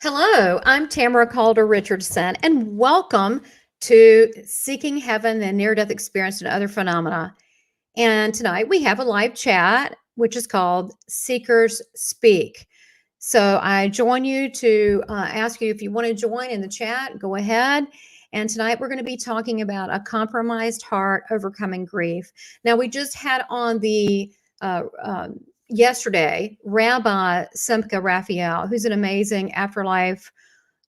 Hello, I'm Tamara Caulder Richardson, and welcome to Seeking Heaven and Near Death Experience and Other Phenomena. And tonight we have a live chat, which is called Seekers Speak. So I join you to ask you if you want to join in the chat, go ahead. And tonight we're going to be talking about a compromised heart overcoming grief. Now, we just had on the uh, yesterday, Rabbi Simcha Raphael, who's an amazing afterlife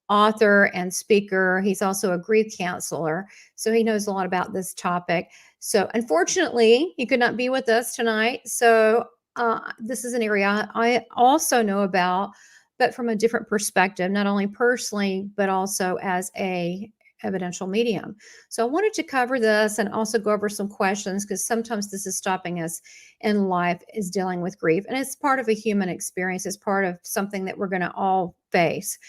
author and speaker. He's also a grief counselor, so he knows a lot about this topic. So, unfortunately, he could not be with us tonight. So, this is an area I also know about, but from a different perspective, not only personally, but also as a evidential medium. So I wanted to cover this and also go over some questions because sometimes this is stopping us in life is dealing with grief. And it's part of a human experience. It's part of something that we're going to all face.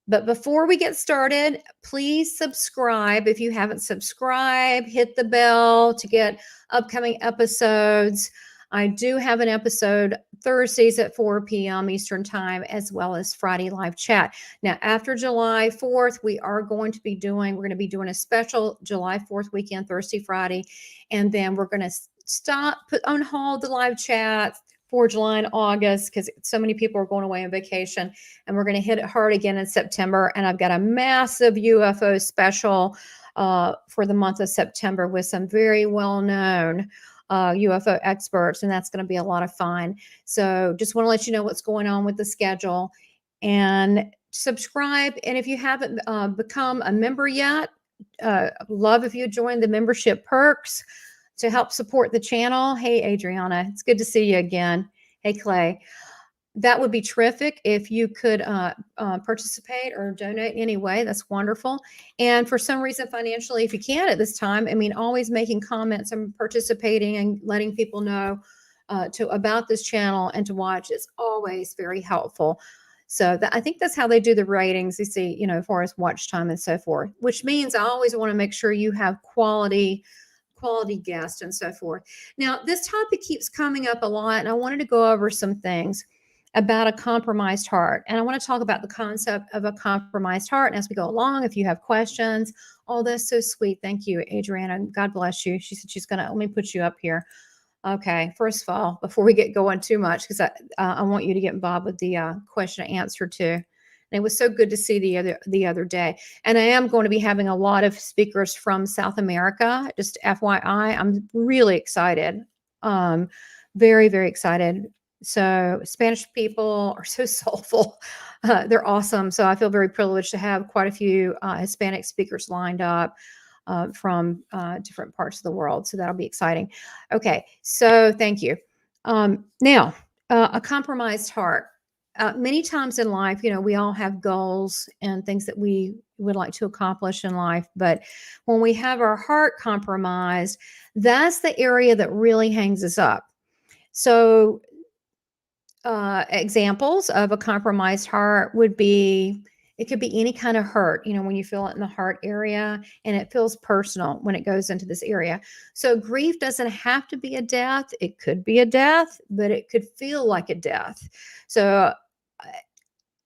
But before we get started, please subscribe. If you haven't subscribed, hit the bell to get upcoming episodes. I do have an episode Thursdays at 4 p.m. Eastern Time, as well as Friday live chat. Now, after July 4th, we're going to be doing a special July 4th weekend, Thursday, Friday, and then we're going to put on hold the live chat for July and August because so many people are going away on vacation, and we're going to hit it hard again in September. And I've got a massive UFO special for the month of September with some very well-known UFO experts, and that's going to be a lot of fun. So just want to let you know what's going on with the schedule and subscribe. And if you haven't become a member yet, love if you join the membership perks to help support the channel. Hey, Adriana, it's good to see you again. Hey, Clay. That would be terrific if you could participate or donate in any way. That's wonderful. And for some reason, financially, if you can at this time, I mean, always making comments and participating and letting people know about this channel and to watch is always very helpful. So I think that's how they do the ratings. You see, as far as watch time and so forth, which means I always want to make sure you have quality guests and so forth. Now, this topic keeps coming up a lot, and I wanted to go over some things about a compromised heart. And I want to talk about the concept of a compromised heart. And as we go along, if you have questions, oh, that's so sweet. Thank you, Adriana. God bless you. She said she's going to let me put you up here. Okay. First of all, before we get going too much, because I want you to get involved with the question and answer too. And it was so good to see the other day. And I am going to be having a lot of speakers from South America. Just FYI, I'm really excited. Very, very excited. So Spanish people are so soulful. They're awesome. So I feel very privileged to have quite a few Hispanic speakers lined up from different parts of the world. So that'll be exciting. Okay. So thank you. Now, a compromised heart. Many times in life, we all have goals and things that we would like to accomplish in life. But when we have our heart compromised, that's the area that really hangs us up. So examples of a compromised heart would be, it could be any kind of hurt, when you feel it in the heart area, and it feels personal when it goes into this area. So grief doesn't have to be a death. It could be a death, but it could feel like a death. So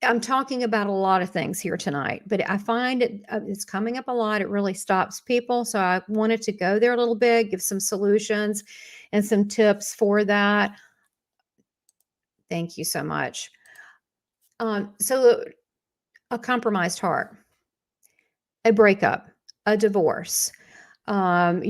I'm talking about a lot of things here tonight, but I find it's coming up a lot. It really stops people. So I wanted to go there a little bit, give some solutions and some tips for that. Thank you so much. So a compromised heart, a breakup, a divorce, a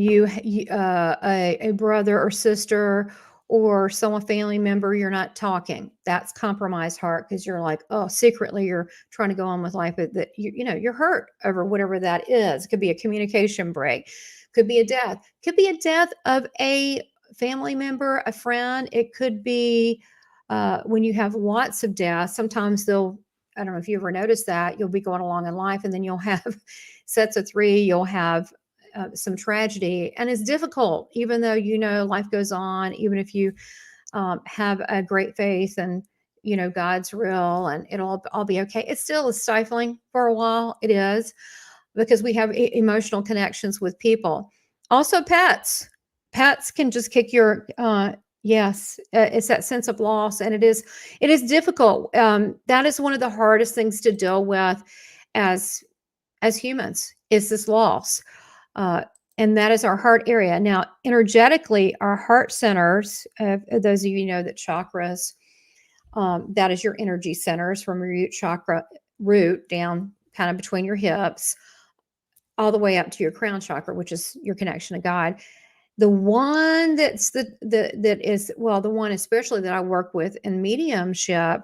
brother or sister or someone, family member, you're not talking. That's compromised heart because you're like, oh, secretly you're trying to go on with life, but that you're hurt over whatever that is. It could be a communication break, could be a death, could be a death of a family member, a friend. It could be when you have lots of deaths. Sometimes I don't know if you ever noticed that, you'll be going along in life and then you'll have sets of three, you'll have some tragedy, and it's difficult, even though, life goes on, even if you have a great faith and, God's real and it'll all be okay. It still is stifling for a while. It is, because we have emotional connections with people. Also pets can just kick your Yes, it's that sense of loss, and it is difficult. That is one of the hardest things to deal with as as humans is this loss, uh, and that is our heart area. Now, energetically, our heart centers. Those of you know that chakras, that is your energy centers from your root chakra, root down, kind of between your hips, all the way up to your crown chakra, which is your connection to God. The one that's that is, well, the one especially that I work with in mediumship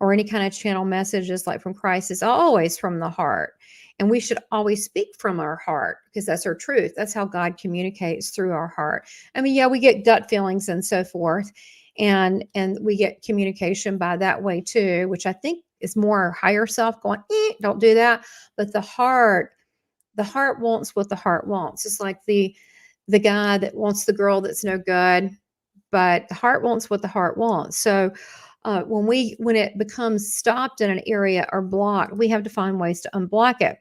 or any kind of channel messages like from Christ is always from the heart. And we should always speak from our heart because that's our truth. That's how God communicates through our heart. I mean, yeah, we get gut feelings and so forth. And we get communication by that way too, which I think is more our higher self going, don't do that. But the heart wants what the heart wants. It's like the guy that wants the girl that's no good, but the heart wants what the heart wants. So when it becomes stopped in an area or blocked, we have to find ways to unblock it.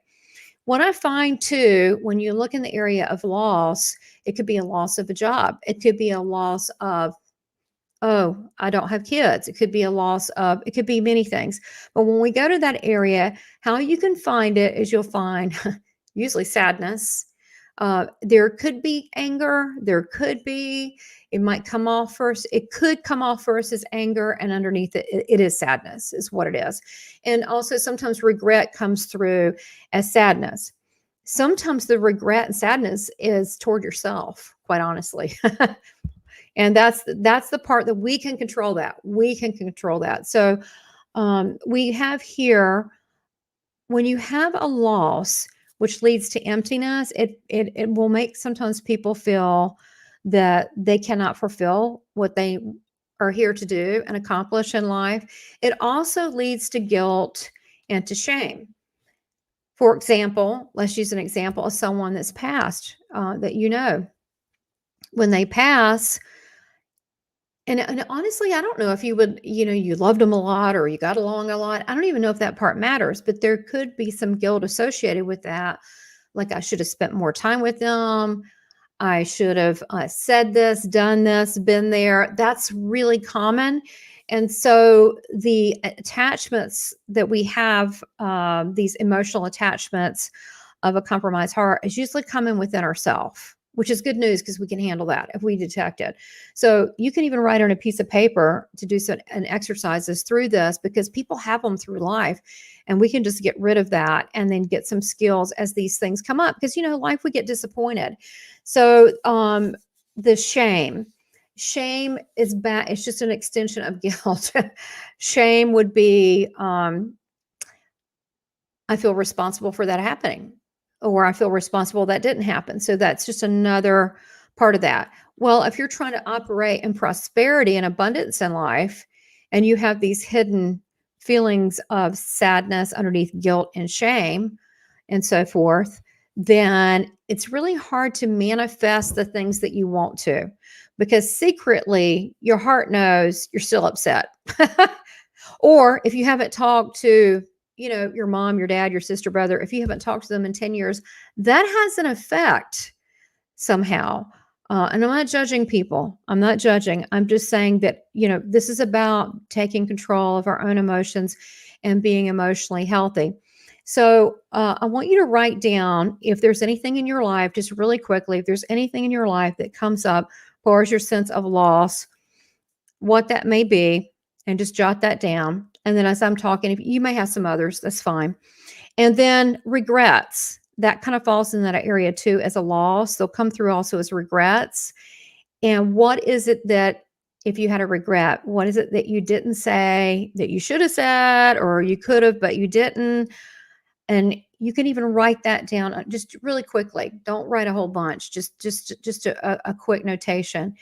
What I find too, when you look in the area of loss, it could be a loss of a job. It could be a loss of, oh, I don't have kids. It could be a loss of, it could be many things. But when we go to that area, how you can find it is you'll find usually sadness. There could be anger. There could be, it might come off first. It could come off first as anger, and underneath it, it is sadness, is what it is. And also sometimes regret comes through as sadness. Sometimes the regret and sadness is toward yourself, quite honestly. And that's the part that we can control. That we can control that. So we have here, when you have a loss which leads to emptiness, it will make sometimes people feel that they cannot fulfill what they are here to do and accomplish in life. It also leads to guilt and to shame. For example, let's use an example of someone that's passed, that you know. When they pass, and honestly, I don't know if you would, you loved them a lot or you got along a lot. I don't even know if that part matters, but there could be some guilt associated with that. Like, I should have spent more time with them. I should have said this, done this, been there. That's really common. And so the attachments that we have, these emotional attachments of a compromised heart, is usually coming within ourselves, which is good news because we can handle that if we detect it. So you can even write on a piece of paper to do some an exercises through this, because people have them through life, and we can just get rid of that and then get some skills as these things come up, because life, we get disappointed. So the shame is bad. It's just an extension of guilt. Shame would be, I feel responsible for that happening, or I feel responsible that didn't happen. So that's just another part of that. Well, if you're trying to operate in prosperity and abundance in life, and you have these hidden feelings of sadness underneath guilt and shame and so forth, then it's really hard to manifest the things that you want to, because secretly your heart knows you're still upset. Or if you haven't talked to, your mom, your dad, your sister, brother, if you haven't talked to them in 10 years, that has an effect somehow. And I'm not judging people. I'm not judging. I'm just saying that, this is about taking control of our own emotions and being emotionally healthy. So I want you to write down, if there's anything in your life, just really quickly, if there's anything in your life that comes up as far as your sense of loss, what that may be, and just jot that down. And then as I'm talking, if you may have some others, that's fine. And then regrets, that kind of falls in that area too as a loss. They'll come through also as regrets. And what is it that, if you had a regret, what is it that you didn't say that you should have said, or you could have, but you didn't? And you can even write that down just really quickly. Don't write a whole bunch, just a quick notation.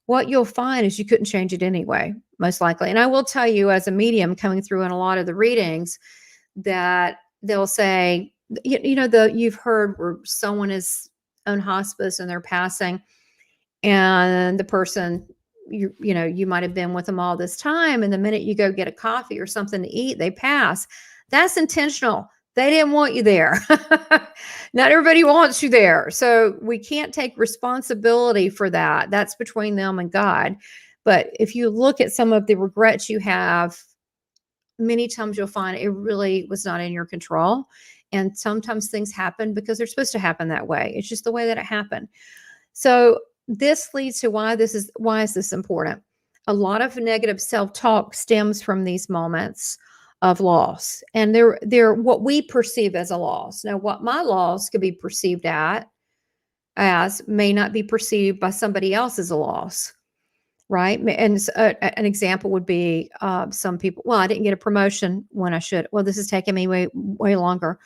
What you'll find is you couldn't change it anyway, most likely. And I will tell you, as a medium coming through in a lot of the readings, that they'll say, you've heard where someone is on hospice and they're passing, and the person, you might have been with them all this time, and the minute you go get a coffee or something to eat, they pass. That's intentional. They didn't want you there. Not everybody wants you there. So we can't take responsibility for that. That's between them and God. But if you look at some of the regrets you have, many times you'll find it really was not in your control. And sometimes things happen because they're supposed to happen that way. It's just the way that it happened. So this leads to why is this important? A lot of negative self-talk stems from these moments of loss. And they're what we perceive as a loss. Now, what my loss could be perceived as may not be perceived by somebody else as a loss. Right. And an example would be some people, well, I didn't get a promotion when I should. Well, this is taking me way longer.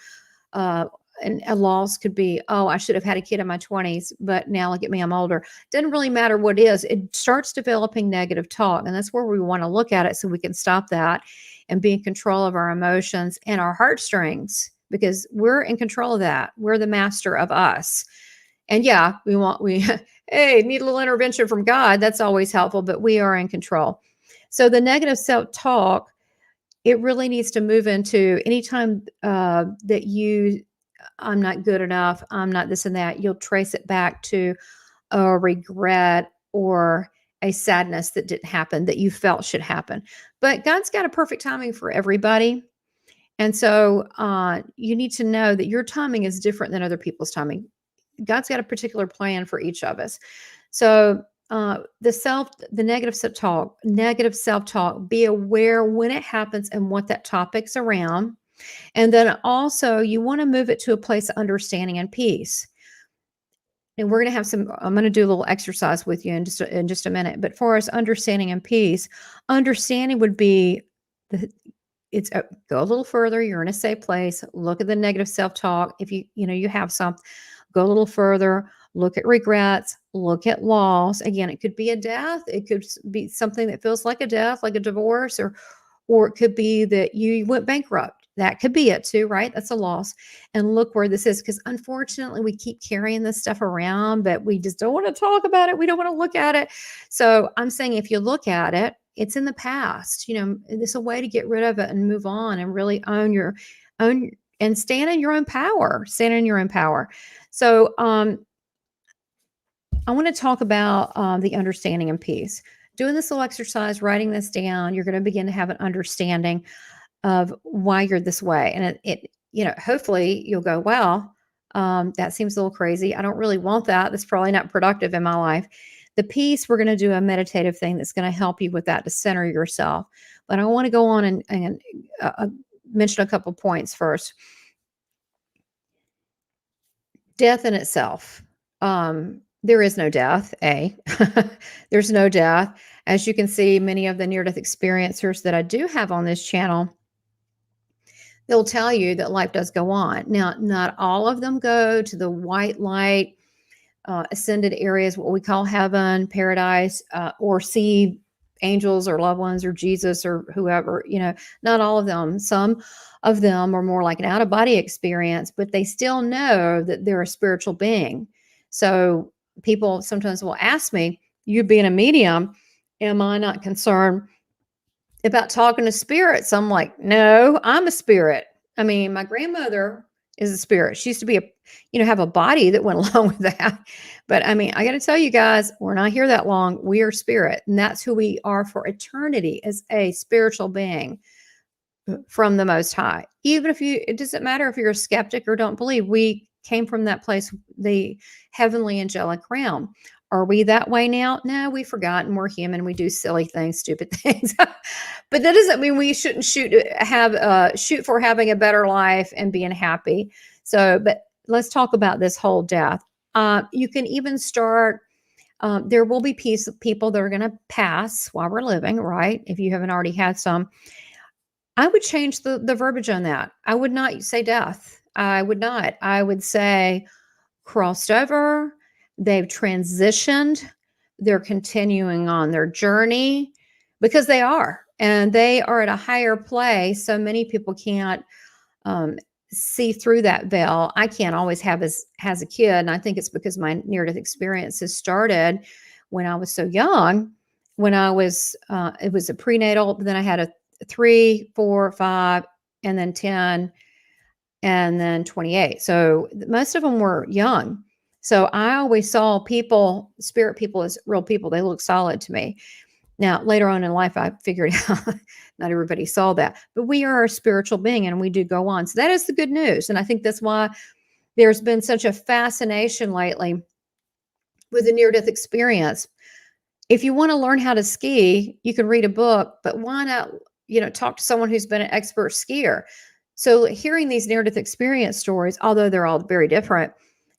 And a loss could be, oh, I should have had a kid in my 20s, but now look at me, I'm older. Doesn't really matter what it is. It starts developing negative talk. And that's where we want to look at it so we can stop that and be in control of our emotions and our heartstrings, because we're in control of that. We're the master of us. And yeah, hey, need a little intervention from God. That's always helpful, but we are in control. So the negative self-talk, it really needs to move into anytime that I'm not good enough, I'm not this and that, you'll trace it back to a regret or a sadness that didn't happen that you felt should happen. But God's got a perfect timing for everybody. And so you need to know that your timing is different than other people's timing. God's got a particular plan for each of us. So the negative self-talk, be aware when it happens and what that topic's around. And then also you want to move it to a place of understanding and peace. And we're going to I'm going to do a little exercise with you in just a minute. But for us, understanding and peace, understanding would be go a little further. You're in a safe place. Look at the negative self-talk. If you have some, go a little further. Look at regrets. Look at loss. Again, it could be a death. It could be something that feels like a death, like a divorce, or it could be that you went bankrupt. That could be it too, right? That's a loss. And look where this is, because unfortunately we keep carrying this stuff around, but we just don't want to talk about it. We don't want to look at it. So I'm saying if you look at it, it's in the past. It's a way to get rid of it and move on and really own and stand in your own power. Stand in your own power. So I want to talk about the understanding and peace. Doing this little exercise, writing this down, you're going to begin to have an understanding of why you're this way. And it hopefully you'll go, well, that seems a little crazy. I don't really want that. That's probably not productive in my life. The peace, we're going to do a meditative thing that's going to help you with that, to center yourself. But I want to go on and mention a couple points first. Death in itself. There is no death, There's no death. As you can see, many of the near-death experiencers that I do have on this channel, they'll tell you that life does go on. Now, not all of them go to the white light, ascended areas, what we call heaven, paradise, or see angels or loved ones or Jesus or whoever, not all of them. Some of them are more like an out-of-body experience, but they still know that they're a spiritual being. So people sometimes will ask me, you being a medium, am I not concerned about talking to spirits? I'm like, no, I'm a spirit. I mean, my grandmother is a spirit. She used to be have a body that went along with that. But I mean, I got to tell you guys, we're not here that long. We are spirit. And that's who we are for eternity, as a spiritual being from the Most High. Even it doesn't matter if you're a skeptic or don't believe, we came from that place, the heavenly angelic realm. Are we that way now? No, we've forgotten. We're human. We do silly things, stupid things. But that doesn't mean we shouldn't shoot for having a better life and being happy. So, but let's talk about this whole death. You can even start, there will be people that are going to pass while we're living, right? If you haven't already had some. I would change the verbiage on that. I would not say death. I would not. I would say crossed over. They've transitioned. They're continuing on their journey, because they are. And they are at a higher place. So many people can't see through that veil. I can't always have as a kid. And I think it's because my near-death experiences started when I was so young. When I was, it was a prenatal, but then I had a 3, 4, 5, and then 10, and then 28. So most of them were young. So I always saw spirit people as real people. They look solid to me. Now, later on in life, I figured out not everybody saw that, but we are a spiritual being and we do go on. So that is the good news. And I think that's why there's been such a fascination lately with the near death experience. If you want to learn how to ski, you can read a book, but why not, talk to someone who's been an expert skier? So hearing these near death experience stories, although they're all very different,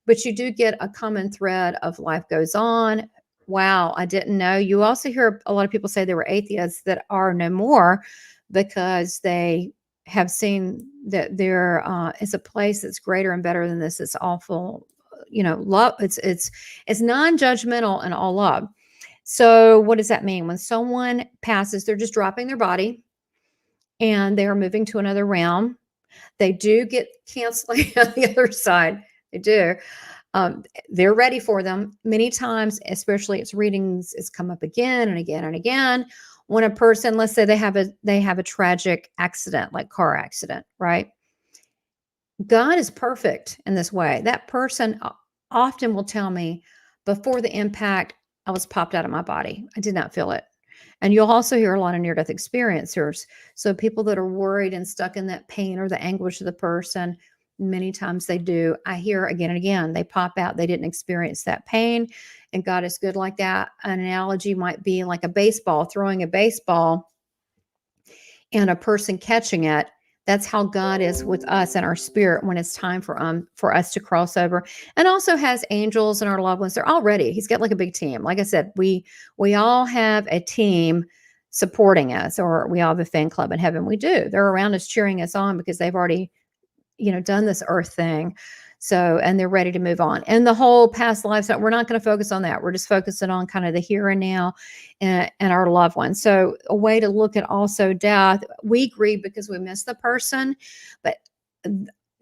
but you do get a common thread of life goes on. Wow, I didn't know. You also hear a lot of people say they were atheists that are no more because they have seen that there is a place that's greater and better than this. It's awful, love. It's non-judgmental and all love. So what does that mean? When someone passes, they're just dropping their body and they are moving to another realm. They do get canceling on the other side. They do. They're ready for them. Many times, especially its readings, it's come up again and again and again. When a person, let's say they have a tragic accident, like car accident, right? God is perfect in this way. That person often will tell me, before the impact, I was popped out of my body. I did not feel it. And you'll also hear a lot of near-death experiencers. So people that are worried and stuck in that pain or the anguish of the person, many times they do. I hear again and again, they pop out. They didn't experience that pain. And God is good like that. An analogy might be like a baseball, throwing a baseball and a person catching it. That's how God is with us and our spirit when it's time for us to cross over. And also has angels and our loved ones. They're all ready. He's got like a big team. Like I said, we all have a team supporting us, or we all have a fan club in heaven. We do. They're around us cheering us on because they've already, done this earth thing. So, and they're ready to move on. And the whole past lives, we're not going to focus on that. We're just focusing on kind of the here and now and our loved ones. So a way to look at also death, we grieve because we miss the person, but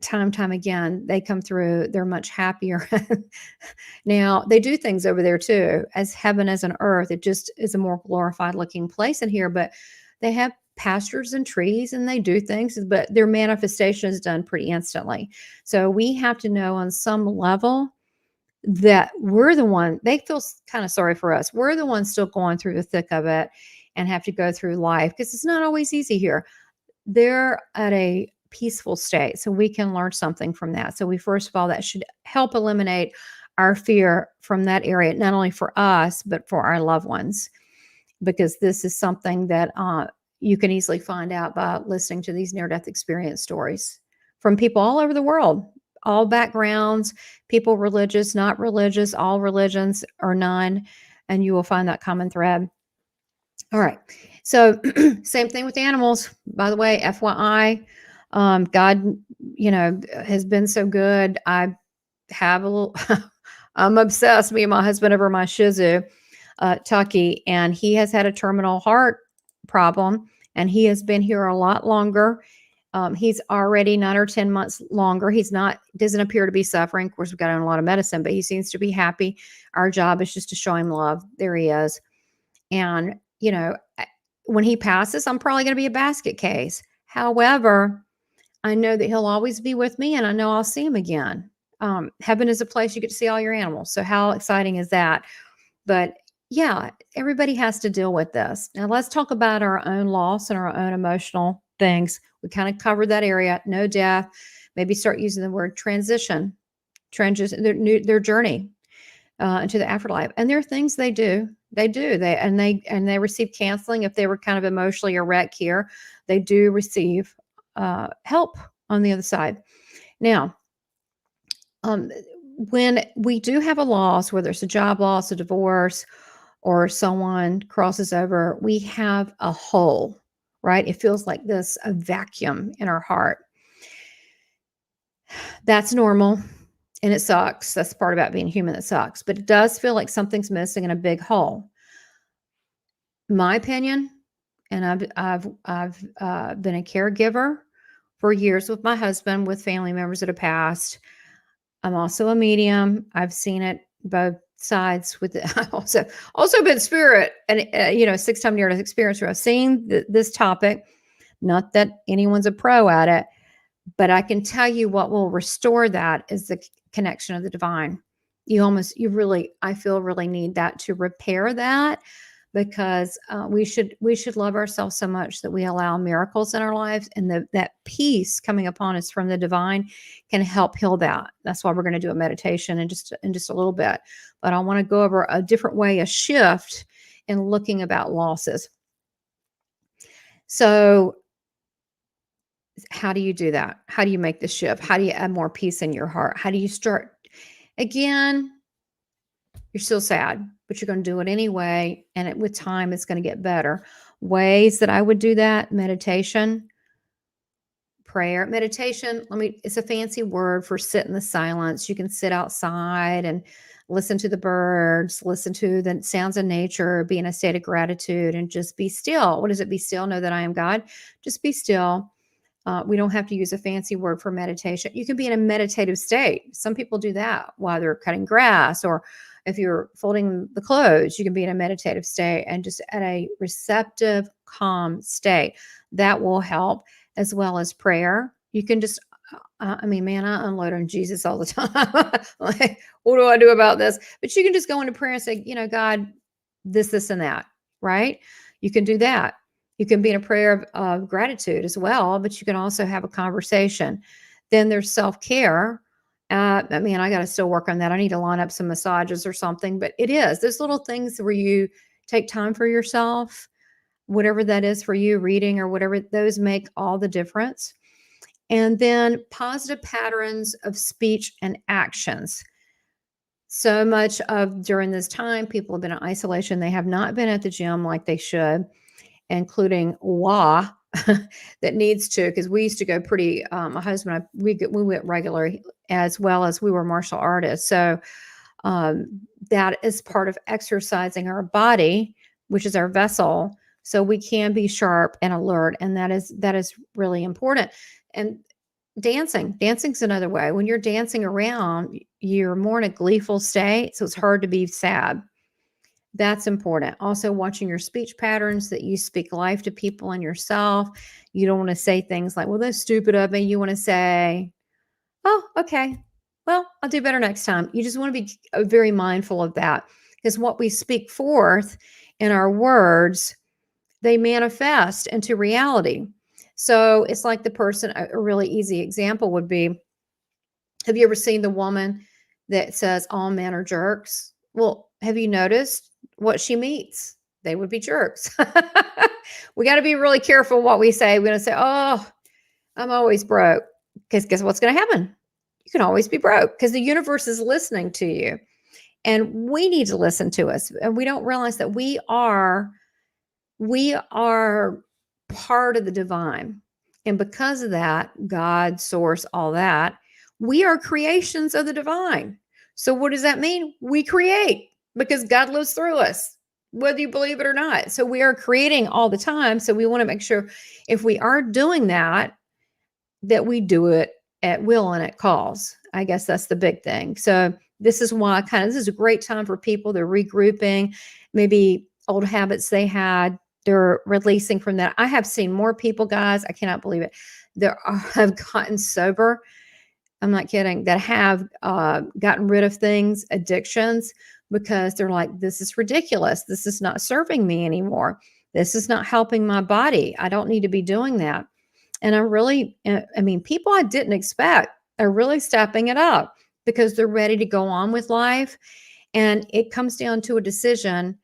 time again, they come through, they're much happier. Now, they do things over there too, as heaven as an earth. It just is a more glorified looking place in here, but they have pastures and trees and they do things, but their manifestation is done pretty instantly. So we have to know on some level that we're the one, they feel kind of sorry for us. We're the ones still going through the thick of it and have to go through life because it's not always easy here. They're at a peaceful state. So we can learn something from that. So first of all, that should help eliminate our fear from that area, not only for us, but for our loved ones, because this is something that you can easily find out by listening to these near-death experience stories from people all over the world, all backgrounds, people religious, not religious, all religions or none, and you will find that common thread. All right. So same thing with animals. By the way, FYI, God, has been so good. I have a little, I'm obsessed, me and my husband, over my Shih Tzu, Tucky, and he has had a terminal heart problem, and he has been here a lot longer. He's already 9 or 10 months longer. Doesn't appear to be suffering. Of course, we've got him on a lot of medicine, but he seems to be happy. Our job is just to show him love. There he is. And, when he passes, I'm probably going to be a basket case. However, I know that he'll always be with me, and I know I'll see him again. Heaven is a place you get to see all your animals. So how exciting is that? But yeah, everybody has to deal with this. Now let's talk about our own loss and our own emotional things. We kind of covered that area. No death. Maybe start using the word transition, their journey into the afterlife. And there are things they do. They receive counseling if they were kind of emotionally a wreck here. They do receive help on the other side. Now, when we do have a loss, whether it's a job loss, a divorce, or someone crosses over, we have a hole, right? It feels like a vacuum in our heart. That's normal. And it sucks. That's the part about being human that sucks. But it does feel like something's missing in a big hole. My opinion, and I've been a caregiver for years with my husband, with family members that have passed. I'm also a medium. I've seen it both sides with it. also been spirit and 6-time near-death experience where I've seen this topic. Not that anyone's a pro at it, but I can tell you what will restore that is the connection of the divine. I feel really need that to repair that, because we should love ourselves so much that we allow miracles in our lives, and that peace coming upon us from the divine can help heal that. That's why we're going to do a meditation in just a little bit. But I want to go over a different way, a shift in looking about losses. So how do you do that? How do you make the shift? How do you add more peace in your heart? How do you start? Again, you're still sad, but you're going to do it anyway. And with time, it's going to get better. Ways that I would do that: meditation, prayer. Meditation, it's a fancy word for sit in the silence. You can sit outside and listen to the birds, listen to the sounds of nature, be in a state of gratitude, and just be still. What does it? Be still, know that I am God. Just be still. We don't have to use a fancy word for meditation. You can be in a meditative state. Some people do that while they're cutting grass, or if you're folding the clothes, you can be in a meditative state and just at a receptive, calm state. That will help, as well as prayer. You can just, I unload on Jesus all the time. Like, what do I do about this? But you can just go into prayer and say, God, this, and that, right? You can do that. You can be in a prayer of gratitude as well, but you can also have a conversation. Then there's self-care. I got to still work on that. I need to line up some massages or something, but it is those little things where you take time for yourself, whatever that is for you, reading or whatever, those make all the difference. And then positive patterns of speech and actions. So much of during this time, people have been in isolation. They have not been at the gym like they should, including WA that needs to, because we used to go pretty, my husband and I, we went regularly, as well as we were martial artists. So that is part of exercising our body, which is our vessel, so we can be sharp and alert. And that is really important. And dancing's another way. When you're dancing around, you're more in a gleeful state, so it's hard to be sad. That's important. Also, watching your speech patterns, that you speak life to people and yourself. You don't want to say things like, well, that's stupid of me. You want to say, oh, okay, well, I'll do better next time. You just want to be very mindful of that, because what we speak forth in our words, they manifest into reality. So it's like the person, a really easy example would be, have you ever seen the woman that says all men are jerks? Well, have you noticed what she meets? They would be jerks. We got to be really careful what we say. We're going to say, oh, I'm always broke. Because guess what's going to happen? You can always be broke, because the universe is listening to you. And we need to listen to us. And we don't realize that we are part of the divine. And because of that, God, source, all that, we are creations of the divine. So what does that mean? We create, because God lives through us, whether you believe it or not. So we are creating all the time. So we want to make sure, if we are doing that, that we do it at will and at cause. I guess that's the big thing. So this is why this is a great time for people. They're regrouping, maybe old habits they had, they're releasing from that. I have seen more people, guys, I cannot believe it, that have gotten sober. I'm not kidding, that have gotten rid of things, addictions, because they're like, this is ridiculous. This is not serving me anymore. This is not helping my body. I don't need to be doing that. And people I didn't expect are really stepping it up, because they're ready to go on with life. And it comes down to a decision.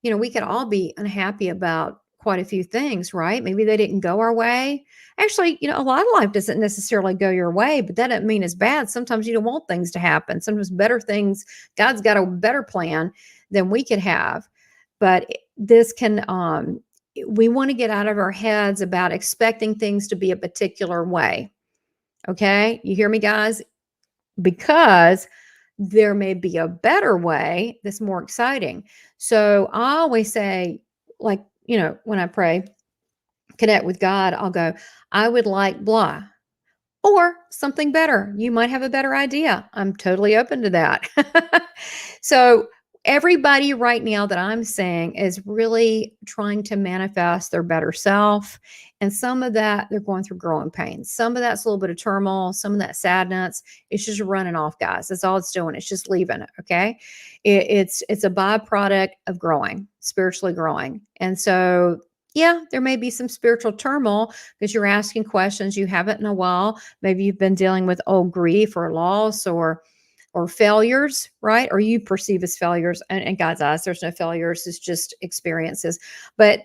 We could all be unhappy about quite a few things, right? Maybe they didn't go our way. Actually, a lot of life doesn't necessarily go your way, but that doesn't mean it's bad. Sometimes you don't want things to happen. Sometimes better things, God's got a better plan than we could have. But this can, we want to get out of our heads about expecting things to be a particular way. Okay? You hear me, guys? Because there may be a better way that's more exciting. So I always say, like, when I pray, connect with God, I'll go, I would like blah, or something better. You might have a better idea. I'm totally open to that. So everybody right now that I'm seeing is really trying to manifest their better self. And some of that, they're going through growing pains. Some of that's a little bit of turmoil, some of that sadness. It's just running off, guys. That's all it's doing. It's just leaving it. Okay. It's a byproduct of growing, spiritually growing. And so, yeah, there may be some spiritual turmoil because you're asking questions you haven't in a while. Maybe you've been dealing with old grief or loss or failures, right? Or you perceive as failures. And in God's eyes, there's no failures, it's just experiences. But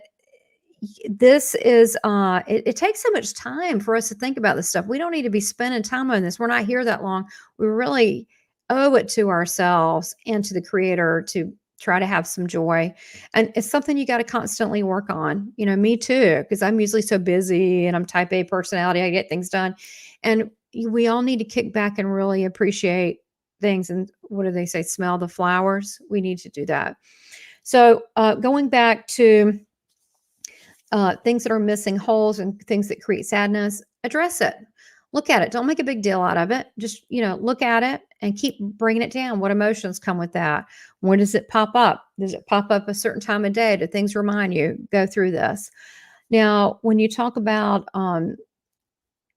this is it takes so much time for us to think about this stuff. We don't need to be spending time on this. We're not here that long. We really owe it to ourselves and to the creator to try to have some joy. And it's something you got to constantly work on. Me too, because I'm usually so busy and I'm type A personality. I get things done. And we all need to kick back and really appreciate things. And what do they say? Smell the flowers. We need to do that. So going back to things that are missing, holes and things that create sadness, address it. Look at it. Don't make a big deal out of it. Just, look at it and keep bringing it down. What emotions come with that? When does it pop up? Does it pop up a certain time of day? Do things remind you? Go through this. Now, when you talk about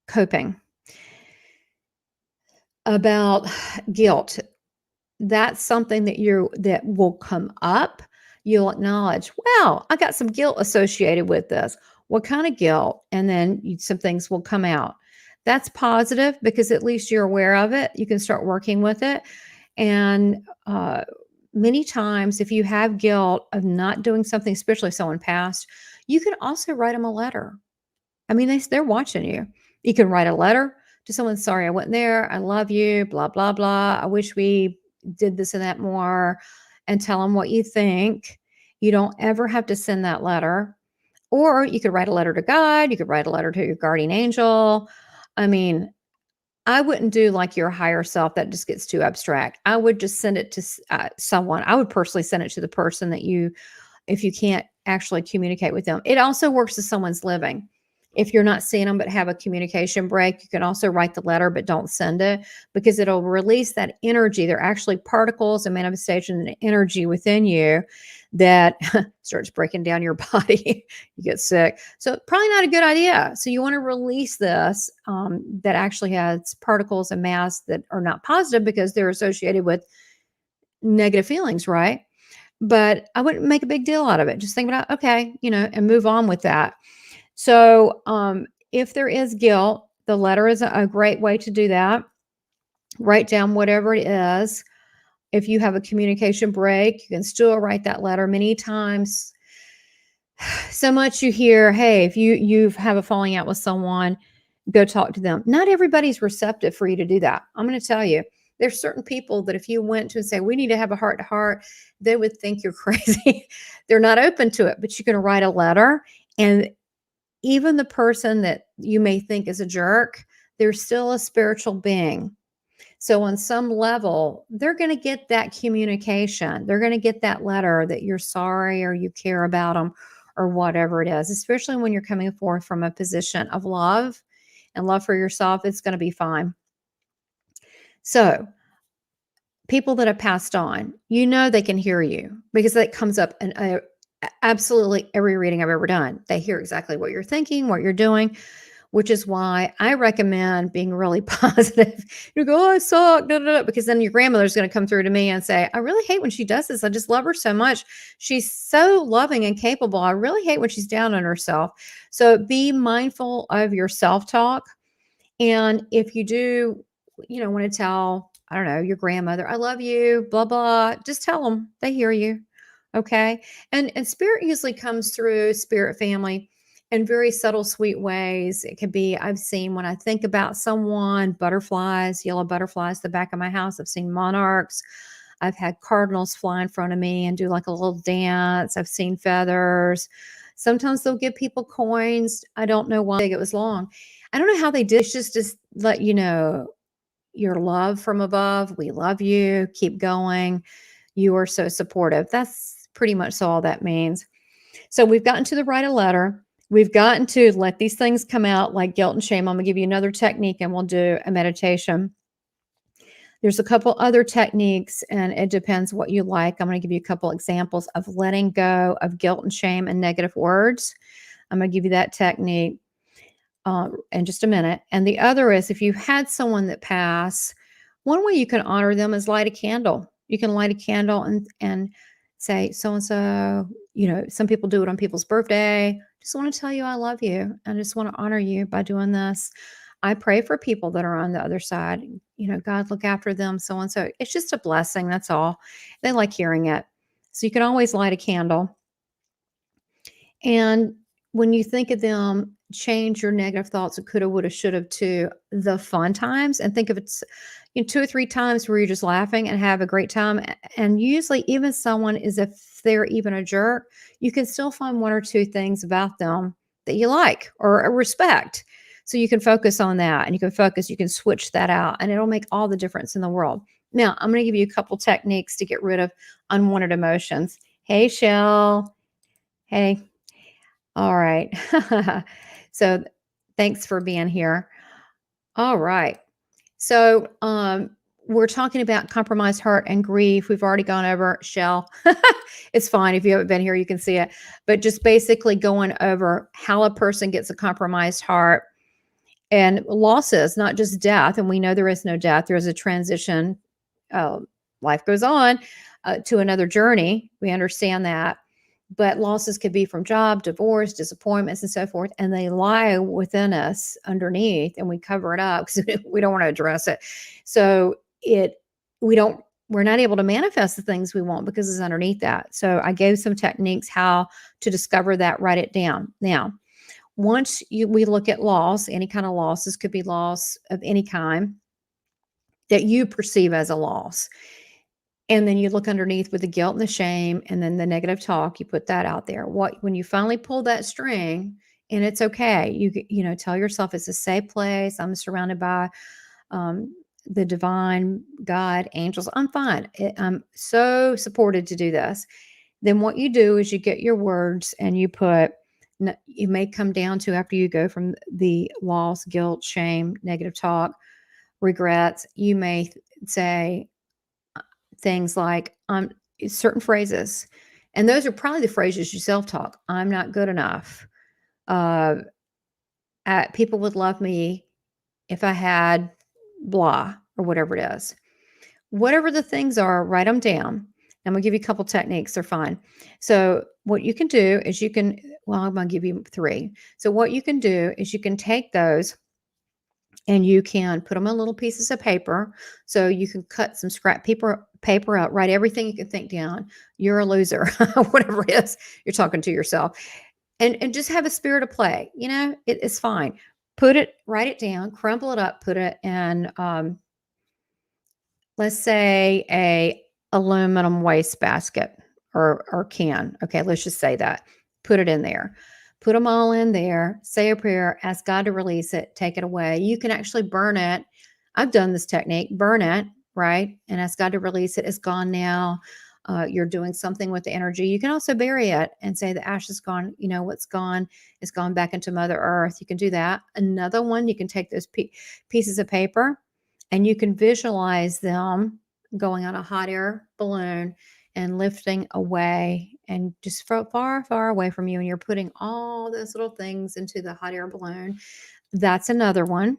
coping, about guilt, that's something that will come up. You'll acknowledge, well, I got some guilt associated with this. What kind of guilt? And then some things will come out. That's positive because at least you're aware of it. You can start working with it. And many times, if you have guilt of not doing something, especially if someone passed, you can also write them a letter. I mean, they're watching you. You can write a letter to someone, sorry, I wasn't there. I love you, blah, blah, blah. I wish we did this and that more, and tell them what you think. You don't ever have to send that letter. Or you could write a letter to God. You could write a letter to your guardian angel. I mean, I wouldn't do like your higher self. That just gets too abstract. I would just send it to someone. I would personally send it to the person that if you can't actually communicate with them. It also works if someone's living. If you're not seeing them but have a communication break, you can also write the letter but don't send it because it'll release that energy. They're actually particles and manifestation and energy within you that starts breaking down your body. You get sick. So probably not a good idea. So you want to release this that actually has particles and mass that are not positive because they're associated with negative feelings, right? But I wouldn't make a big deal out of it. Just think about, okay, and move on with that. So if there is guilt, the letter is a great way to do that. Write down whatever it is. If you have a communication break, you can still write that letter. Many times, so much you hear, hey, if you have a falling out with someone, go talk to them. Not everybody's receptive for you to do that. I'm going to tell you, there's certain people that if you went to and say, we need to have a heart to heart, they would think you're crazy. They're not open to it, but you can write a letter, and even the person that you may think is a jerk, they're still a spiritual being. So on some level, they're going to get that communication. They're going to get that letter that you're sorry or you care about them or whatever it is, especially when you're coming forth from a position of love and love for yourself. It's going to be fine. So people that have passed on, they can hear you because that comes up in absolutely every reading I've ever done. They hear exactly what you're thinking, what you're doing, which is why I recommend being really positive. You go, oh, I suck, because then your grandmother's going to come through to me and say, I really hate when she does this. I just love her so much. She's so loving and capable. I really hate when she's down on herself. So be mindful of your self-talk. And if you do, want to tell, I don't know, your grandmother, I love you, blah, blah, just tell them. They hear you. Okay. And spirit usually comes through spirit family in very subtle, sweet ways. It could be, I've seen when I think about someone, butterflies, yellow butterflies, the back of my house. I've seen monarchs. I've had cardinals fly in front of me and do like a little dance. I've seen feathers. Sometimes they'll give people coins. I don't know why it was long. I don't know how they did. It's just to let you know your love from above. We love you. Keep going. You are so supportive. That's pretty much all that means. So we've gotten to the write a letter. We've gotten to let these things come out like guilt and shame. I'm going to give you another technique and we'll do a meditation. There's a couple other techniques, and it depends what you like. I'm going to give you a couple examples of letting go of guilt and shame and negative words. I'm going to give you that technique in just a minute. And the other is, if you had someone that passed, one way you can honor them is light a candle. You can light a candle and say, so and so, some people do it on people's birthday. Just want to tell you I love you. I just want to honor you by doing this. I pray for people that are on the other side. God, look after them, so and so. It's just a blessing. That's all. They like hearing it. So you can always light a candle. And when you think of them, change your negative thoughts of coulda, woulda, shoulda to the fun times, and think of it 2 or 3 times where you're just laughing and have a great time. And usually, even someone is, if they're even a jerk, you can still find 1 or 2 things about them that you like or respect. So you can focus on that, and you can switch that out, and it'll make all the difference in the world. Now, I'm going to give you a couple techniques to get rid of unwanted emotions. Hey, Shell. Hey. All right. So thanks for being here. All right. So we're talking about compromised heart and grief. We've already gone over Shell. It's fine. If you haven't been here, you can see it. But just basically going over how a person gets a compromised heart and losses, not just death. And we know there is no death. There is a transition. Life goes on to another journey. We understand that. But losses could be from job, divorce, disappointments, and so forth. And they lie within us underneath, and we cover it up because we don't want to address it. So we're not able to manifest the things we want because it's underneath that. So I gave some techniques how to discover that, write it down. Now, once we look at loss, any kind of losses, could be loss of any kind that you perceive as a loss. And then you look underneath with the guilt and the shame and then the negative talk, you put that out there. When you finally pull that string, and it's okay, you tell yourself it's a safe place. I'm surrounded by the divine, God, angels. I'm fine. I'm so supported to do this. Then what you do is you get your words and you may come down to, after you go from the loss, guilt, shame, negative talk, regrets, you may say things like certain phrases. And those are probably the phrases you self-talk. I'm not good enough. People would love me if I had blah, or whatever it is. Whatever the things are, write them down. I'm going to give you a couple techniques. They're fine. So what you can do is I'm going to give you 3. So what you can do is you can take those and you can put them on little pieces of paper. So you can cut some scrap paper out, write everything you can think down. You're a loser, whatever it is, you're talking to yourself. And just have a spirit of play. It's fine. Write it down, crumple it up, put it in, let's say, a aluminum waste basket or can. Okay, let's just say that. Put it in there. Put them all in there, say a prayer, ask God to release it, take it away. You can actually burn it. I've done this technique, burn it, right? And ask God to release it. It's gone now. You're doing something with the energy. You can also bury it and say the ash is gone. What's gone is gone back into Mother Earth. You can do that. Another one, you can take those pieces of paper and you can visualize them going on a hot air balloon and lifting away and just far, far away from you. And you're putting all those little things into the hot air balloon. That's another one.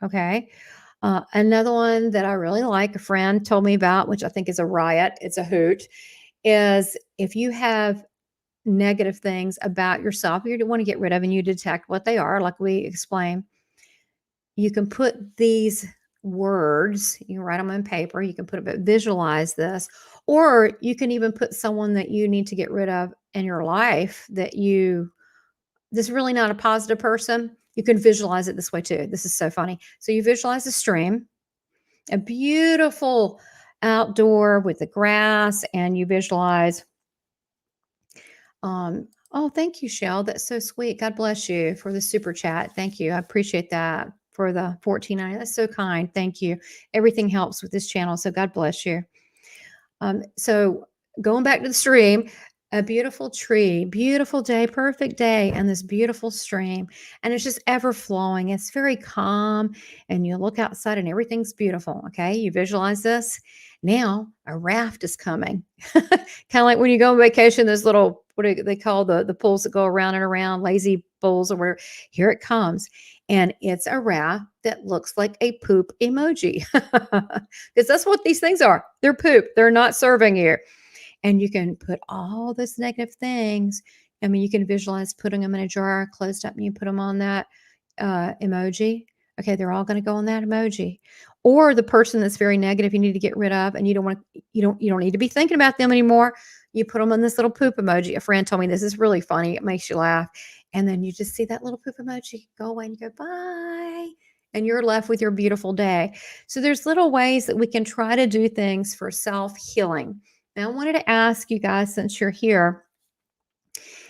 Okay. Another one that I really like, a friend told me about, which I think is a riot, it's a hoot, is if you have negative things about yourself you want to get rid of and you detect what they are, like we explained, you can put these words, you can write them on paper, you can visualize this, or you can even put someone that you need to get rid of in your life that's really not a positive person. You can visualize it this way too. This is so funny. So you visualize a stream, a beautiful outdoor with the grass, and you visualize, oh, thank you, Shell. That's so sweet. God bless you for the super chat. Thank you. I appreciate that for the 14.90. That's so kind. Thank you. Everything helps with this channel. So God bless you. So going back to the stream, a beautiful tree, beautiful day, perfect day, and this beautiful stream. And it's just ever flowing. It's very calm. And you look outside and everything's beautiful. Okay. You visualize this. Now a raft is coming. Kind of like when you go on vacation, those little, what do they call the pools that go around and around, lazy pools or whatever. Here it comes. And it's a raft that looks like a poop emoji. Because that's what these things are. They're poop. They're not serving you. And you can put all those negative things. I mean, you can visualize putting them in a jar, closed up, and you put them on that emoji. Okay, they're all going to go on that emoji. Or the person that's very negative, you need to get rid of, and you don't need to be thinking about them anymore. You put them on this little poop emoji. A friend told me this is really funny. It makes you laugh. And then you just see that little poop emoji go away, and you go bye, and you're left with your beautiful day. So there's little ways that we can try to do things for self-healing. Now, I wanted to ask you guys, since you're here,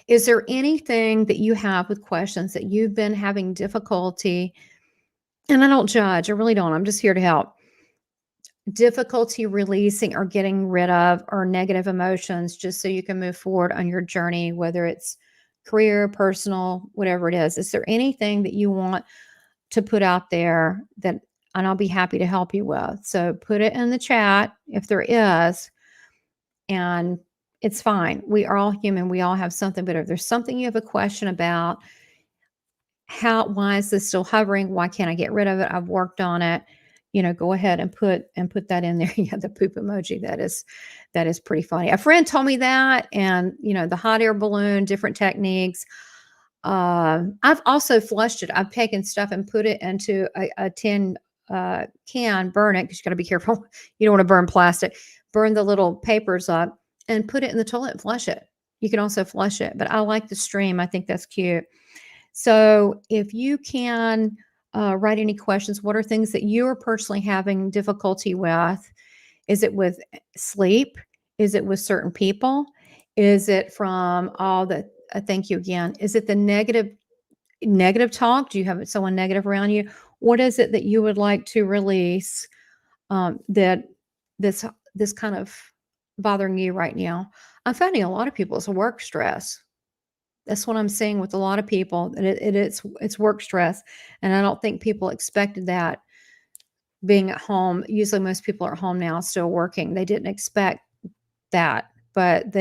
is there anything that you have with questions that you've been having difficulty? And I don't judge, I really don't. I'm just here to help. Difficulty releasing or getting rid of or negative emotions just so you can move forward on your journey, whether it's career, personal, whatever it is. Is there anything that you want to put out there that, and I'll be happy to help you with? So put it in the chat if there is. And it's fine. We are all human. We all have something, but if there's something you have a question about, why is this still hovering? Why can't I get rid of it? I've worked on it. Go ahead and put that in there. Yeah, the poop emoji. That is pretty funny. A friend told me that, and the hot air balloon, different techniques. I've also flushed it. I've taken stuff and put it into a tin can, burn it, because you got to be careful. You don't want to burn plastic. Burn the little papers up and put it in the toilet and flush it. You can also flush it, but I like the stream. I think that's cute. So if you can write any questions, what are things that you are personally having difficulty with? Is it with sleep? Is it with certain people? Is it from all the, thank you again. Is it the negative talk? Do you have someone negative around you? What is it that you would like to release that this kind of bothering you right now? I'm finding a lot of people, it's work stress. That's what I'm seeing with a lot of people. And it's work stress. And I don't think people expected that being at home. Usually most people are at home now still working. They didn't expect that, but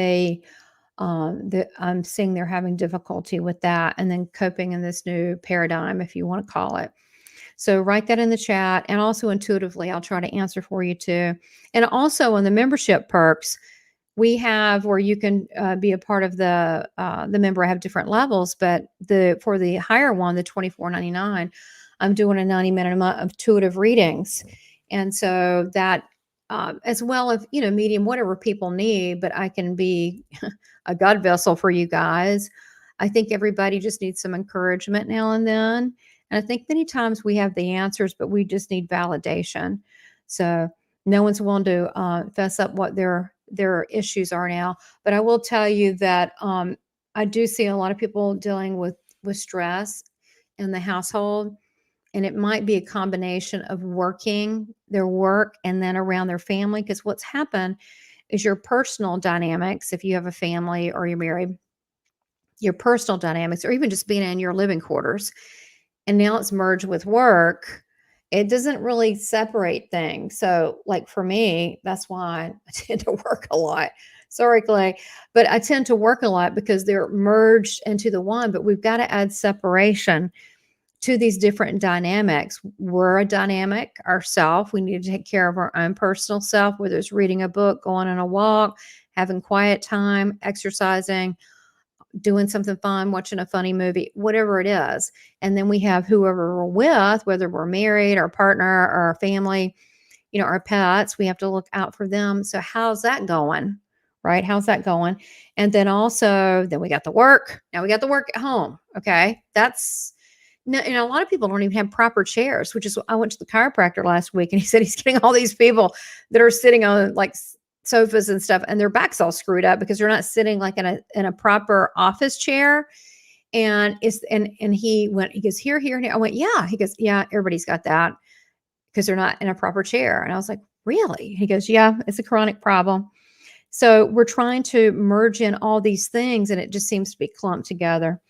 I'm seeing they're having difficulty with that, and then coping in this new paradigm, if you want to call it. So write that in the chat, and also intuitively, I'll try to answer for you too. And also on the membership perks, we have where you can be a part of the member. I have different levels, but for the higher one, the $24.99, I'm doing a 90-minute of intuitive readings. And so that, as well as, medium, whatever people need, but I can be a God vessel for you guys. I think everybody just needs some encouragement now and then. And I think many times we have the answers, but we just need validation. So no one's willing to fess up what their issues are now. But I will tell you that I do see a lot of people dealing with stress in the household. And it might be a combination of their work and then around their family. Because what's happened is your personal dynamics, if you have a family or you're married, your personal dynamics, or even just being in your living quarters, and now it's merged with work, it doesn't really separate things. So like for me, that's why I tend to work a lot. Sorry, Clay, but I tend to work a lot because they're merged into the one, but we've got to add separation to these different dynamics. We're a dynamic ourself. We need to take care of our own personal self, whether it's reading a book, going on a walk, having quiet time, exercising, doing something fun, watching a funny movie, whatever it is. And then we have whoever we're with, whether we're married, our partner, or our family, our pets, we have to look out for them. So how's that going? Right? How's that going? And then also, then we got the work. Now we got the work at home. Okay. No, a lot of people don't even have proper chairs, which is, I went to the chiropractor last week and he said he's getting all these people that are sitting on like sofas and stuff, and their back's all screwed up because they're not sitting like in a proper office chair. And he goes, here, here, and here. I went, yeah. He goes, yeah, everybody's got that because they're not in a proper chair. And I was like, really? He goes, yeah, it's a chronic problem. So we're trying to merge in all these things, and it just seems to be clumped together.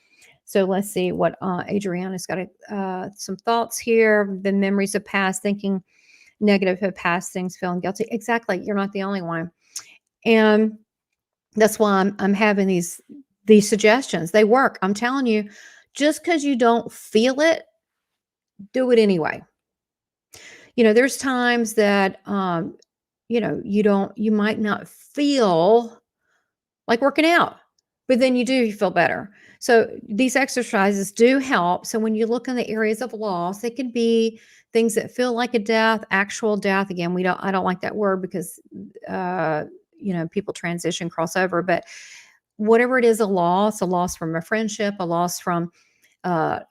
So let's see what Adriana's got some thoughts here. The memories of past, thinking negative of past things, feeling guilty. Exactly. You're not the only one. And that's why I'm having these suggestions. They work. I'm telling you, just because you don't feel it, do it anyway. There's times that you might not feel like working out, but then you feel better. So these exercises do help. So when you look in the areas of loss, it can be things that feel like a death, actual death. Again, I don't like that word because people transition, cross over, but whatever it is, a loss from a friendship, a loss from a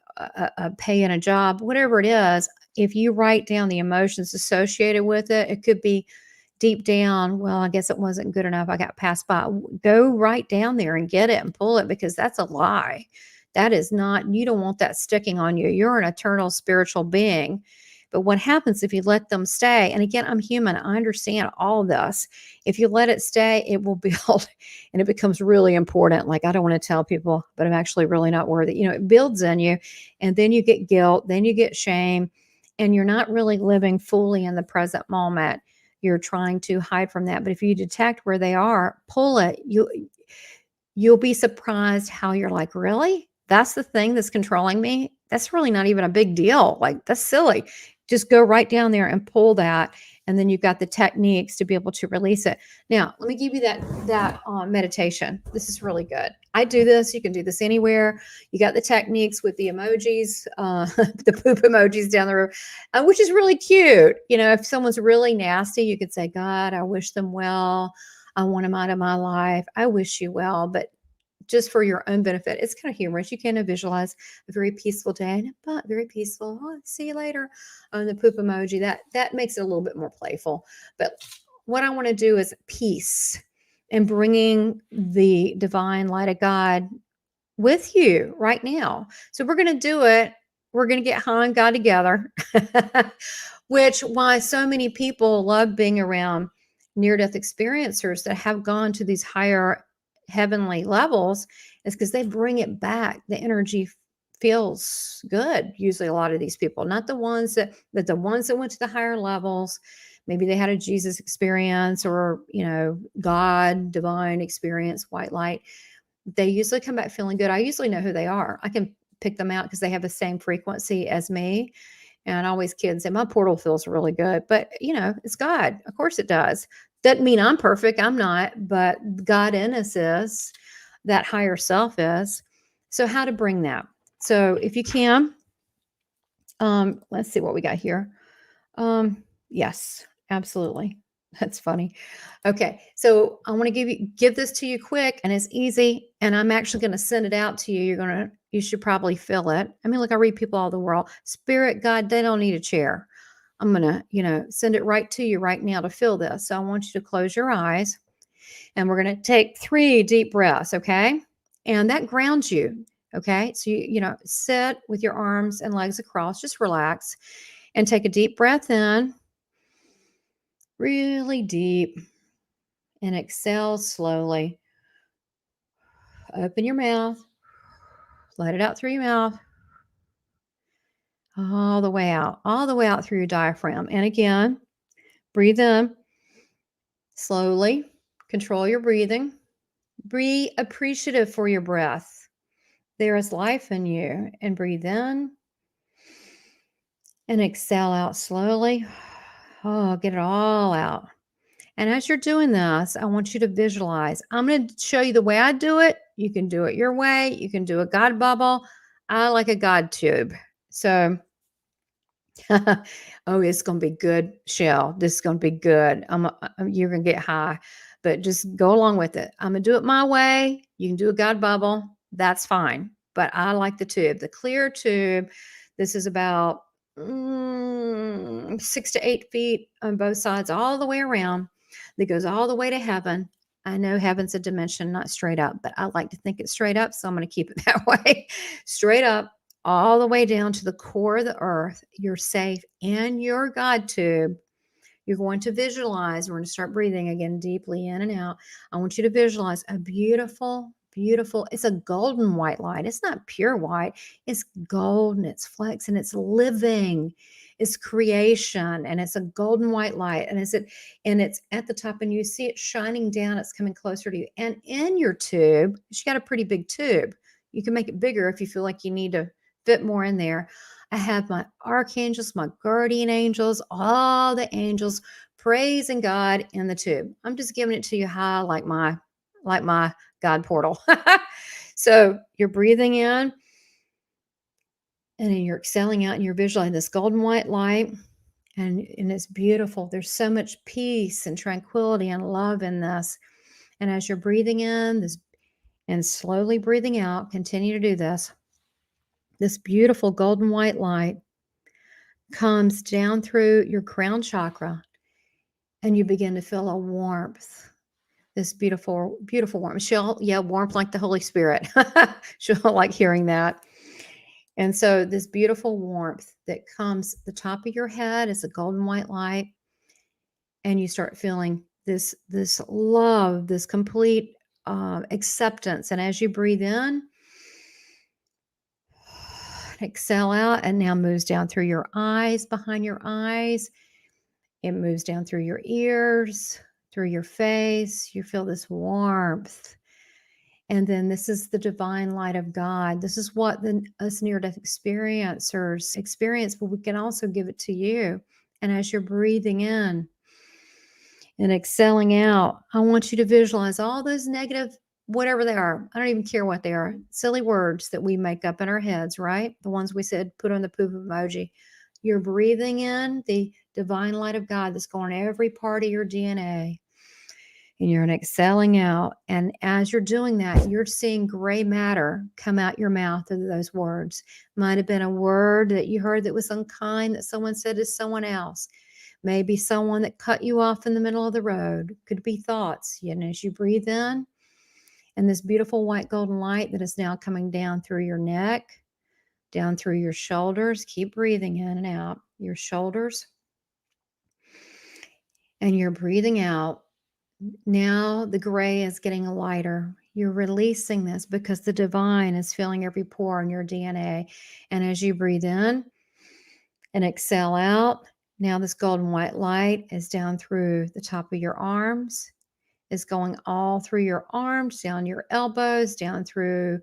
pay in a job, whatever it is, if you write down the emotions associated with it, it could be deep down, well, I guess it wasn't good enough. I got passed by. Go right down there and get it and pull it, because that's a lie. That is not, you don't want that sticking on you. You're an eternal spiritual being. But what happens if you let them stay? And again, I'm human. I understand all this. If you let it stay, it will build and it becomes really important. Like, I don't want to tell people, but I'm actually really not worthy. It builds in you, and then you get guilt, then you get shame, and you're not really living fully in the present moment. You're trying to hide from that. But if you detect where they are, pull it. You'll be surprised how you're like, really? That's the thing that's controlling me? That's really not even a big deal. Like, that's silly. Just go right down there and pull that. And then you've got the techniques to be able to release it. Now, let me give you that meditation. This is really good. I do this. You can do this anywhere. You got the techniques with the emojis, the poop emojis down the road, which is really cute. If someone's really nasty, you could say, God, I wish them well. I want them out of my life. I wish you well. But just for your own benefit, it's kind of humorous. You can visualize a very peaceful day, but very peaceful. Oh, see you later. On the poop emoji, that makes it a little bit more playful. But what I want to do is peace and bringing the divine light of God with you right now. So we're going to do it. We're going to get high on God together, which why so many people love being around near-death experiencers that have gone to these higher heavenly levels, is because they bring it back. The energy feels good. Usually a lot of these people, not the ones that the ones that went to the higher levels, maybe they had a Jesus experience or, God, divine experience, white light. They usually come back feeling good. I usually know who they are. I can pick them out because they have the same frequency as me. And I always kid and say, my portal feels really good. But, it's God. Of course it does. Doesn't mean I'm perfect. I'm not. But God in us is. That higher self is. So how to bring that? So if you can, let's see what we got here. Yes, absolutely. That's funny. Okay, so I want to give this to you quick, and it's easy, and I'm actually going to send it out to you. You should probably feel it. I mean, look, I read people all the world. Spirit, God, they don't need a chair. I'm going to, send it right to you right now to feel this. So I want you to close your eyes, and we're going to take 3 deep breaths, okay? And that grounds you, okay? So you sit with your arms and legs across, just relax, and take a deep breath in, really deep, and exhale slowly. Open your mouth, let it out through your mouth, all the way out through your diaphragm. And again, breathe in slowly, control your breathing, be appreciative for your breath. There is life in you, and breathe in and exhale out slowly. Oh, get it all out. And as you're doing this, I want you to visualize. I'm going to show you the way I do it. You can do it your way. You can do a God bubble. I like a God tube. So, oh, it's going to be good, Shell. This is going to be good. You're going to get high, but just go along with it. I'm going to do it my way. You can do a God bubble. That's fine. But I like the tube, the clear tube. This is about 6 to 8 feet on both sides, all the way around. That goes all the way to heaven. I know heaven's a dimension, not straight up, but I like to think it's straight up, so I'm going to keep it that way. Straight up, all the way down to the core of the earth. You're safe in your God tube. You're going to visualize. We're going to start breathing again deeply in and out. I want you to visualize a beautiful, beautiful, it's a golden white light. It's not pure white. It's golden. It's flex and it's living. It's creation and it's a golden white light and it's at the top and you see it shining down. It's coming closer to you. And in your tube, you got a pretty big tube. You can make it bigger if you feel like you need to fit more in there. I have my archangels, my guardian angels, all the angels praising God in the tube. I'm just giving it to you high like my God portal. So you're breathing in and then you're exhaling out and you're visualizing this golden white light and it's beautiful. There's so much peace and tranquility and love in this. And as you're breathing in this and slowly breathing out, continue to do this. This beautiful golden white light comes down through your crown chakra and you begin to feel a warmth. This beautiful, beautiful warmth. Warmth like the Holy Spirit. She'll like hearing that. And so this beautiful warmth that comes the top of your head is a golden white light. And you start feeling this love, this complete acceptance. And as you breathe in, exhale out, and now moves down through your eyes, behind your eyes. It moves down through your ears, through your face. You feel this warmth. And then this is the divine light of God. This is what us near-death experiencers experience, but we can also give it to you. And as you're breathing in and exhaling out, I want you to visualize all those negative, whatever they are. I don't even care what they are. Silly words that we make up in our heads, right? The ones we said, put on the poop emoji. You're breathing in the divine light of God that's going every part of your DNA. And you're exhaling out. And as you're doing that, you're seeing gray matter come out your mouth of those words. Might have been a word that you heard that was unkind that someone said to someone else. Maybe someone that cut you off in the middle of the road. Could be thoughts. And as you breathe in, and this beautiful white golden light that is now coming down through your neck, down through your shoulders. Keep breathing in and out your shoulders. And you're breathing out. Now the gray is getting lighter. You're releasing this because the divine is filling every pore in your DNA. And as you breathe in and exhale out, now this golden white light is down through the top of your arms, is going all through your arms, down your elbows, down through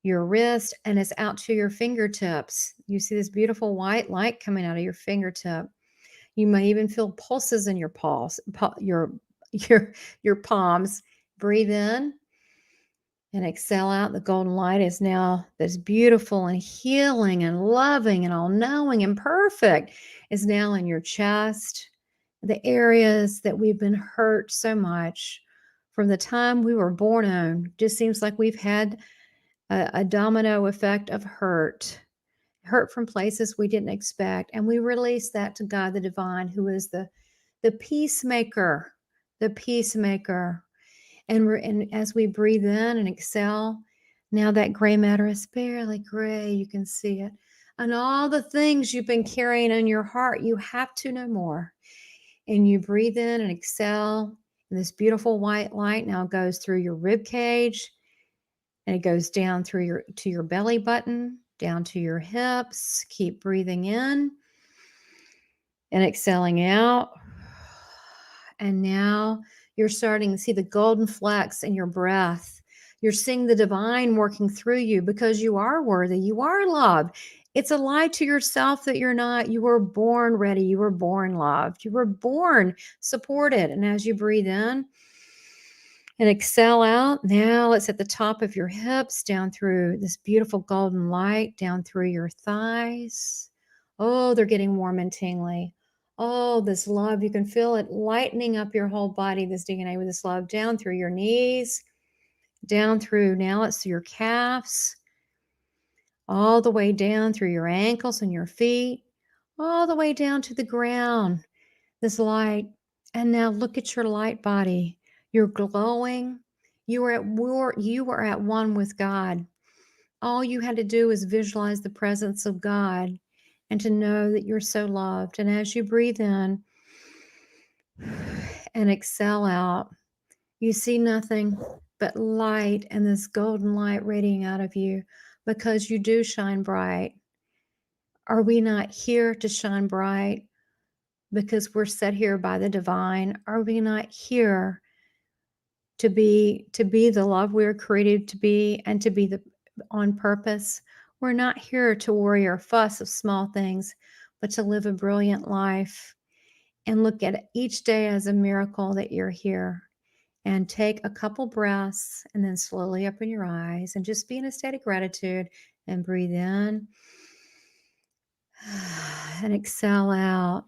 your wrist, and it's out to your fingertips. You see this beautiful white light coming out of your fingertip. You may even feel pulses in your paws, your palms. Breathe in and exhale out. The golden light is now this beautiful and healing and loving and all-knowing and perfect is now in your chest, the areas that we've been hurt so much from the time we were born on. Just seems like we've had a domino effect of hurt from places we didn't expect. And we release that to God, the divine, who is the peacemaker, the peacemaker. And as we breathe in and exhale, now that gray matter is barely gray. You can see it. And all the things you've been carrying in your heart, you have to know more. And you breathe in and exhale. And this beautiful white light now goes through your rib cage. And it goes down through to your belly button, down to your hips. Keep breathing in and exhaling out. And now you're starting to see the golden flecks in your breath. You're seeing the divine working through you because you are worthy. You are loved. It's a lie to yourself that you're not. You were born ready. You were born loved. You were born supported. And as you breathe in and exhale out, now it's at the top of your hips, down through this beautiful golden light, down through your thighs. Oh, they're getting warm and tingly. Oh, this love, you can feel it lightening up your whole body, this DNA with this love, down through your knees, down through, now it's your calves, all the way down through your ankles and your feet, all the way down to the ground, this light. And now look at your light body. You're glowing. You are at war. You are at one with God. All you had to do is visualize the presence of God and to know that you're so loved. And as you breathe in and exhale out. You see nothing but light and this golden light radiating out of you because you do shine bright. Are we not here to shine bright because we're set here by the divine? Are we not here to be the love we were created to be and to be the on purpose? We're not here to worry or fuss of small things, but to live a brilliant life and look at each day as a miracle that you're here. And take a couple breaths and then slowly open your eyes and just be in a state of gratitude and breathe in and exhale out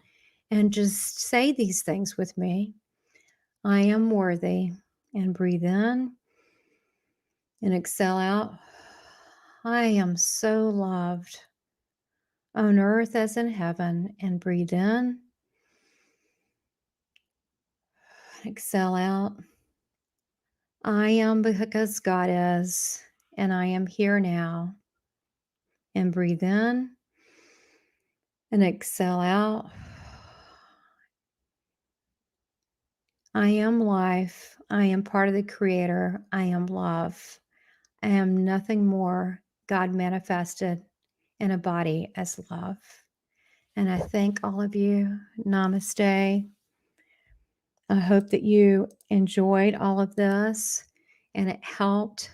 and just say these things with me. I am worthy, and breathe in and exhale out. I am so loved on earth as in heaven, and breathe in, exhale out. I am because God is, and I am here now, and breathe in and exhale out. I am life. I am part of the Creator. I am love. I am nothing more. God manifested in a body as love. And I thank all of you. Namaste. I hope that you enjoyed all of this and it helped.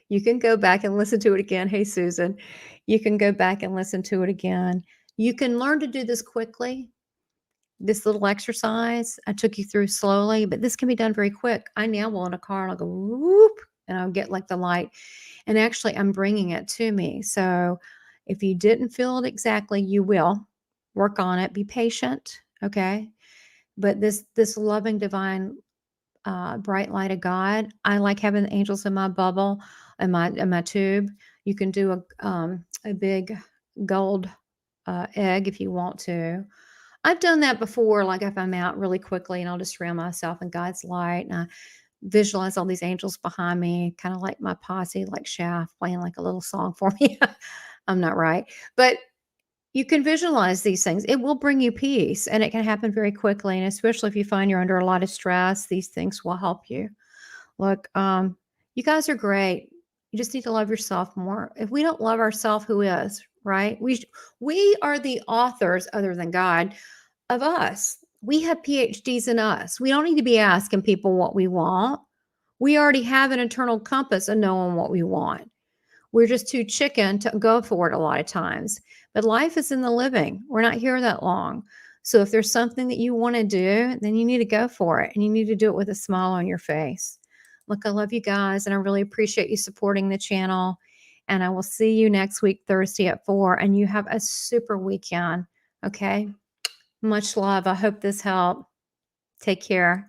You can go back and listen to it again. Hey, Susan, you can go back and listen to it again. You can learn to do this quickly. This little exercise I took you through slowly, but this can be done very quick. I now will in a car and I'll go whoop and I'll get like the light. And actually, I'm bringing it to me. So if you didn't feel it exactly, you will work on it. Be patient. Okay. But this loving divine bright light of God, I like having the angels in my bubble, in my tube. You can do a big gold egg if you want to. I've done that before, like if I'm out really quickly and I'll just surround myself in God's light and I visualize all these angels behind me, kind of like my posse, like Shaft, playing like a little song for me. I'm not right. But you can visualize these things. It will bring you peace and it can happen very quickly. And especially if you find you're under a lot of stress, these things will help you. Look, you guys are great. You just need to love yourself more. If we don't love ourselves, who is, right? We are the authors, other than God, of us. We have PhDs in us. We don't need to be asking people what we want. We already have an internal compass of knowing what we want. We're just too chicken to go for it a lot of times. But life is in the living. We're not here that long. So if there's something that you want to do, then you need to go for it. And you need to do it with a smile on your face. Look, I love you guys. And I really appreciate you supporting the channel. And I will see you next week, Thursday at 4. And you have a super weekend. Okay? Much love. I hope this helped. Take care.